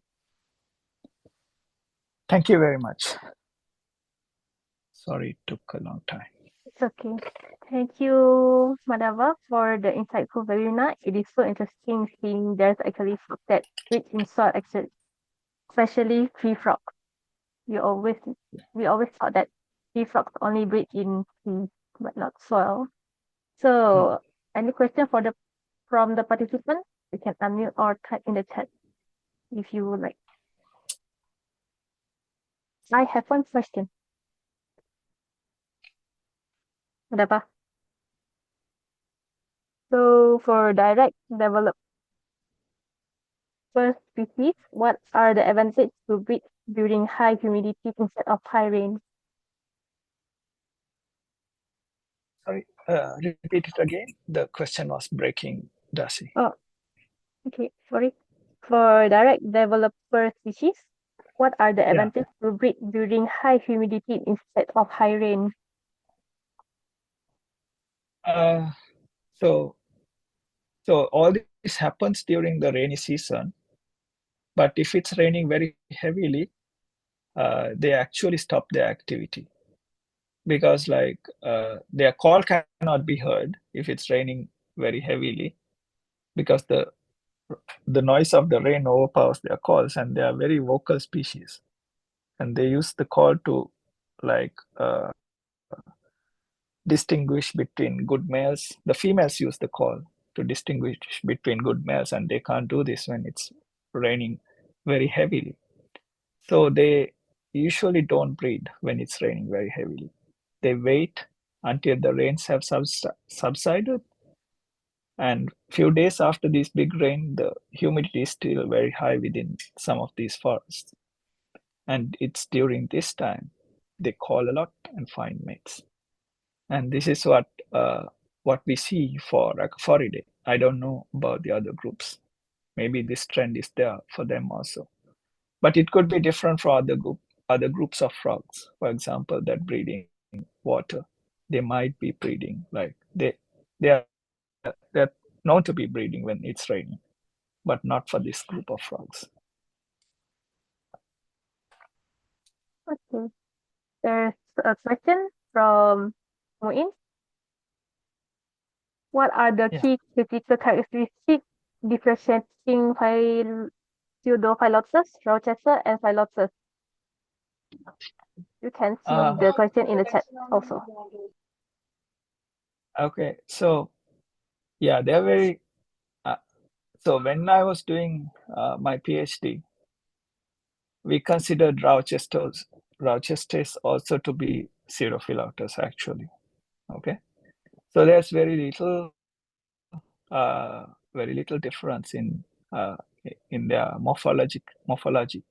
Thank you very much. Sorry it took a long time. It's okay. Thank you, Madhava, for the insightful webinar. It is so interesting seeing there's actually frog that breed in soil, especially tree frog. We always thought that sea frogs only breed in sea, but not soil. So, any question from the participant? You can unmute or type in the chat if you would like. I have one question. Ada apa? So, for direct developed first species, what are the advantages to breed during high humidity instead of high rain? Sorry, repeat it again. The question was breaking, Dasi. Oh, okay, sorry. For direct developer species, what are the advantages to breed during high humidity instead of high rain? So all this happens during the rainy season, but if it's raining very heavily, they actually stop their activity because their call cannot be heard if it's raining very heavily because the noise of the rain overpowers their calls, and they are very vocal species, and they use the call to like distinguish between good males. The females use the call to distinguish between good males, and they can't do this when it's raining very heavily. So they usually don't breed when it's raining very heavily. They wait until the rains have subsided, and few days after this big rain, the humidity is still very high within some of these forests. And it's during this time they call a lot and find mates. And this is what we see for Racaphauridae. I don't know about the other groups. Maybe this trend is there for them also, but it could be different for other groups of frogs. For example, that breeding water, they might be breeding like they're known to be breeding when it's raining, but not for this group of frogs. Okay. There's a question from Muin. What are the Yeah. key critical characteristics differentiating Pseudophylotus, Rochester, and Phyllotus? You can see the question in the chat also. Okay, so yeah, they're very. So when I was doing my PhD, we considered Rochester's also to be Pseudophylotus actually. Okay, so there's very little difference in their morphology,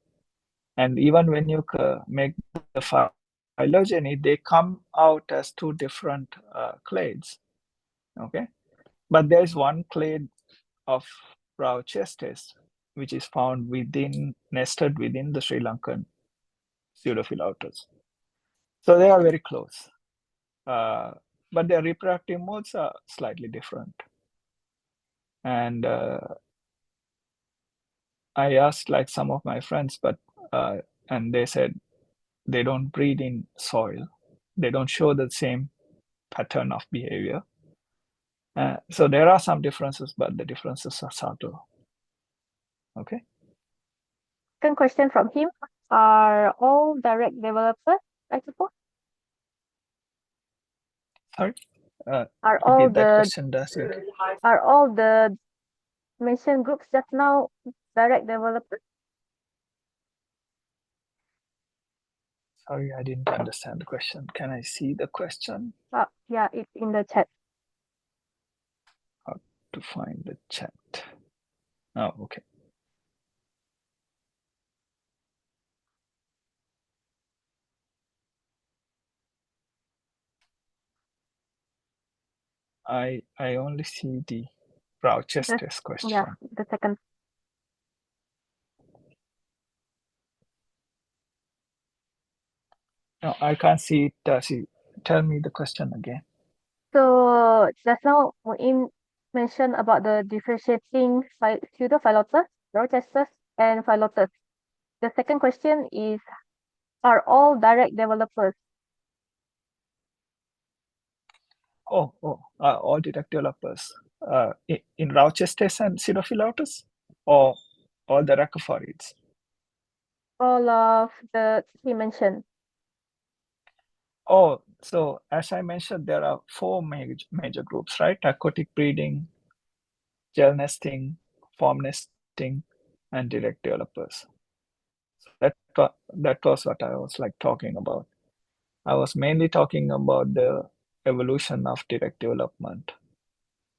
and even when you make the phylogeny, they come out as two different clades. Okay, but there's one clade of Rochestes which is found nested within the Sri Lankan Pseudophylotus. So they are very close, but their reproductive modes are slightly different. And I asked like some of my friends, and they said they don't breed in soil. They don't show the same pattern of behavior. So there are some differences, but the differences are subtle. Okay. Second question from him. Are all direct developers, I suppose? Sorry. Are all Repeat that the question, Darcy. are all the mentioned groups just now direct developers? Sorry, I didn't understand the question. Can I see the question? Yeah, it's in the chat. How to find the chat? Oh, okay. I only see the Rochester's question. Yeah, the second. No, I can't see it, Darcy. Tell me the question again. So just now Muin mentioned about the differentiating Pseudophylotus, Rochesters, and Phyllotus. The second question is, are all direct developers? All direct developers in Rochester's and Pseudophylotus, or all the Rhacophorids? All of the he mentioned. Oh, so as I mentioned, there are four major groups, right? Aquatic breeding, gel nesting, form nesting, and direct developers. So that was what I was like talking about. I was mainly talking about the evolution of direct development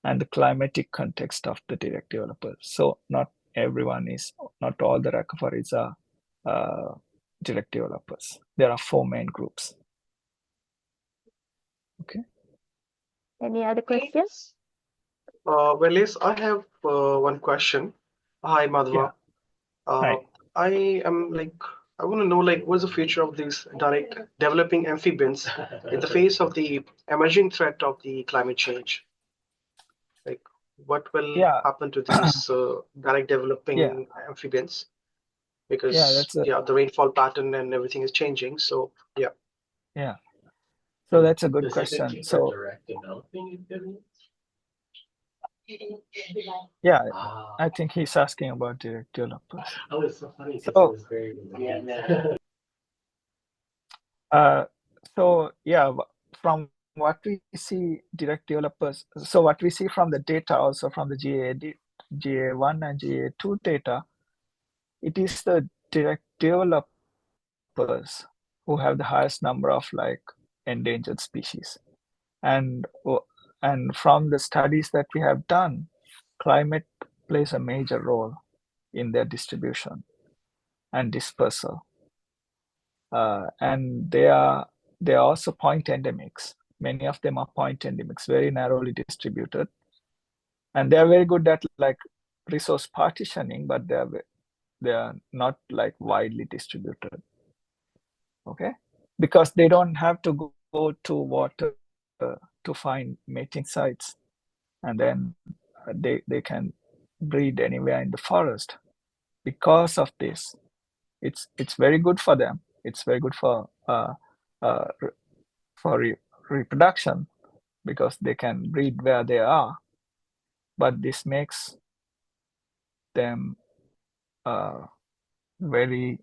and the climatic context of the direct developers. So not all the aquafaries are direct developers. There are four main groups. Okay. Any other questions? Well, yes, I have one question. Hi, Madhava. Hi. I am like, I want to know like, what's the future of these direct developing amphibians in the face of the emerging threat of the climate change? Like, what will Yeah. happen to these direct Yeah. developing amphibians? Yeah. Because the rainfall pattern and everything is changing. So yeah. Yeah. So that's a good question. So yeah, I think he's asking about direct developers. Oh, it's so funny because So it was very so yeah, from what we see direct developers, so what we see from the data, also from the GA1 and GA2 data, it is the direct developers who have the highest number of like endangered species. And from the studies that we have done, climate plays a major role in their distribution and dispersal. And they are also point endemics. Many of them are point endemics, very narrowly distributed, and they are very good at like resource partitioning, but they are not like widely distributed. Okay, because they don't have to go to water to find mating sites, and then they can breed anywhere in the forest. Because of this, it's very good for them. It's very good for reproduction because they can breed where they are, but this makes them very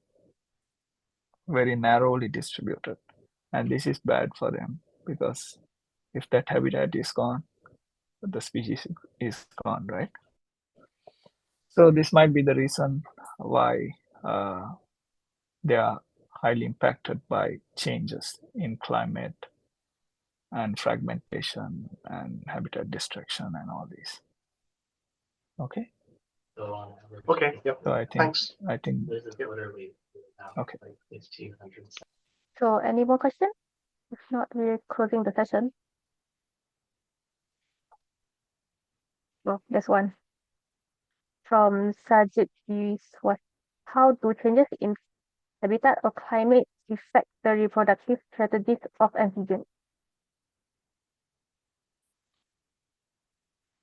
narrowly distributed, and this is bad for them because if that habitat is gone, the species is gone, right? So this might be the reason why they are highly impacted by changes in climate and fragmentation and habitat destruction and all these. Okay. Okay. Yeah. So I think Thanks. okay. So any more questions? If not, we're closing the session. Oh, there's one. From Sajid Yuswas. How do changes in habitat or climate affect the reproductive strategies of amphibians?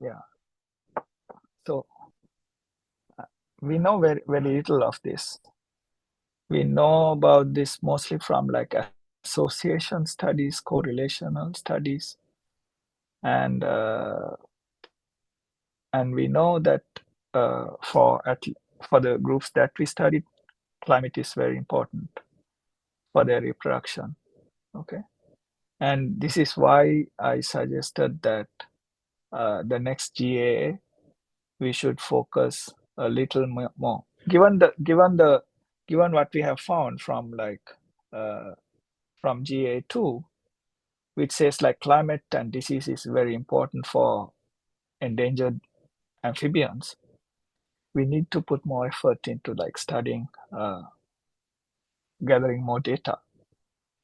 Yeah. So we know very little of this. We know about this mostly from like association studies, correlational studies, and we know that for the groups that we studied, climate is very important for their reproduction. Okay, and this is why I suggested that the next GA we should focus a little more, given what we have found from like from GA2, which says like climate and disease is very important for endangered amphibians. We need to put more effort into like studying, gathering more data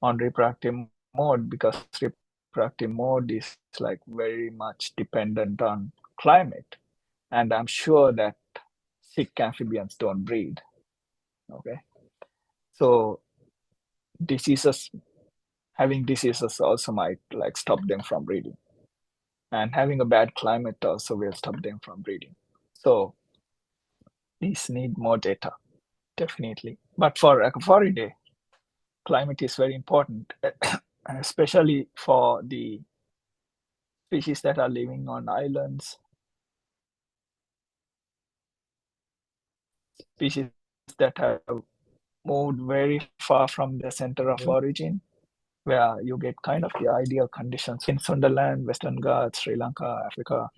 on reproductive mode, because reproductive mode is like very much dependent on climate, and I'm sure that sick amphibians don't breed. Okay, so having diseases also might like stop them from breeding, and having a bad climate also will stop them from breeding. So these need more data, definitely. But for Aquaforidae, climate is very important, especially for the species that are living on islands, species that have moved very far from the center of origin, where you get kind of the ideal conditions in Sunderland, Western Ghats, Sri Lanka, Africa.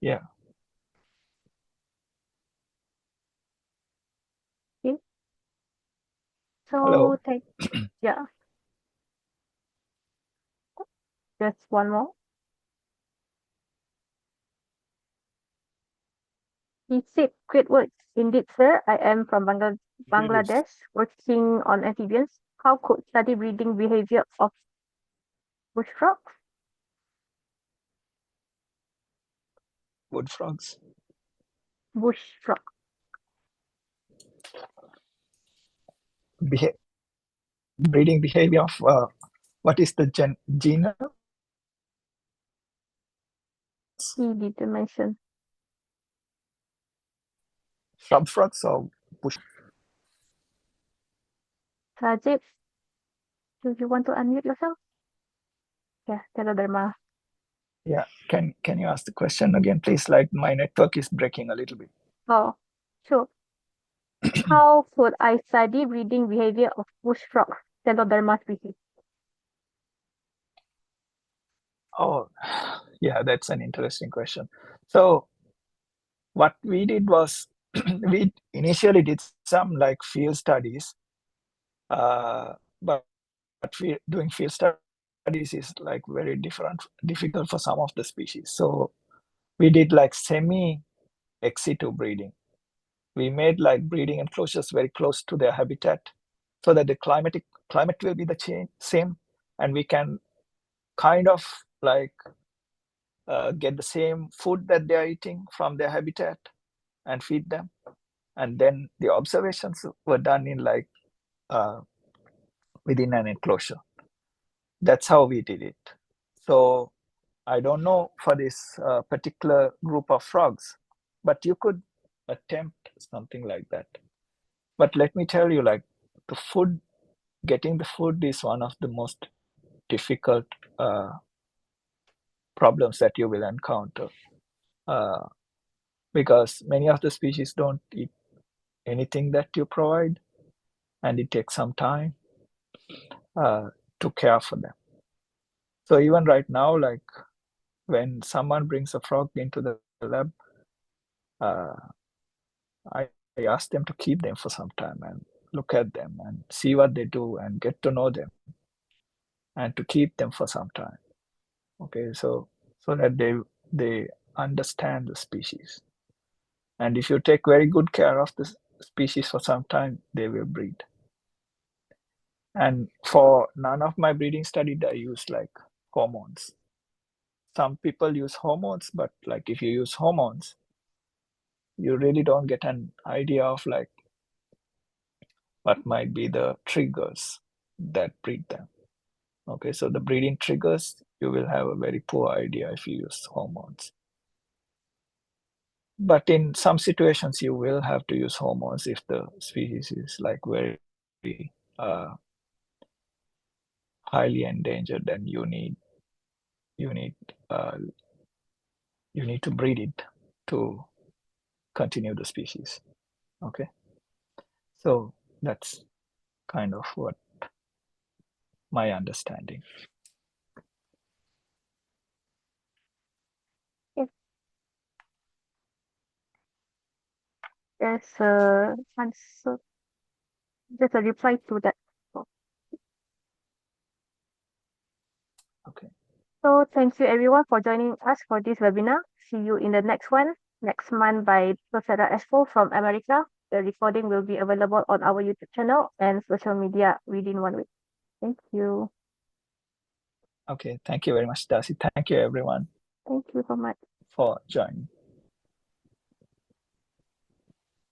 Yeah. Okay. So Hello. yeah. Just one more. He said, "Great words. Indeed, sir. I am from Bangladesh, working on amphibians. How could study breeding behavior of bush frogs?" Wood frogs. Bush frog. Breeding behavior of what is the genus? He didn't mention. Shrub frogs or bush? Sajid, do you want to unmute yourself? Yeah, Teloderma. Yeah. Can you ask the question again, please? Like my network is breaking a little bit. Oh, sure. How could I study breeding behavior of bush frogs, Teloderma species? Oh, yeah, that's an interesting question. So what we did was we initially did some like field studies, but doing field studies is like very difficult for some of the species. So we did like semi ex situ breeding. We made like breeding enclosures very close to their habitat so that the climate will be the same, and we can kind of like get the same food that they are eating from their habitat and feed them. And then the observations were done in like within an enclosure. That's how we did it. So I don't know for this particular group of frogs, but you could attempt something like that. But let me tell you, like getting the food is one of the most difficult problems that you will encounter, because many of the species don't eat anything that you provide, and it takes some time to care for them. So even right now, like when someone brings a frog into the lab, I ask them to keep them for some time and look at them and see what they do and get to know them, and to keep them for some time. Okay, so that they understand the species. And if you take very good care of the species for some time, they will breed. And for none of my breeding studies, I use like hormones. Some people use hormones, but like if you use hormones, you really don't get an idea of like what might be the triggers that breed them. Okay, so the breeding triggers, you will have a very poor idea if you use hormones. But in some situations, you will have to use hormones if the species is like very uh, highly endangered, and you need to breed it to continue the species. Okay, so that's kind of what my understanding. There's a answer. There's a reply to that. Okay. So thank you everyone for joining us for this webinar. See you in the next one next month by Professor Espo from America. The recording will be available on our YouTube channel and social media within 1 week. Thank you. Okay, thank you very much, Darcy. Thank you everyone Thank you so much. for joining.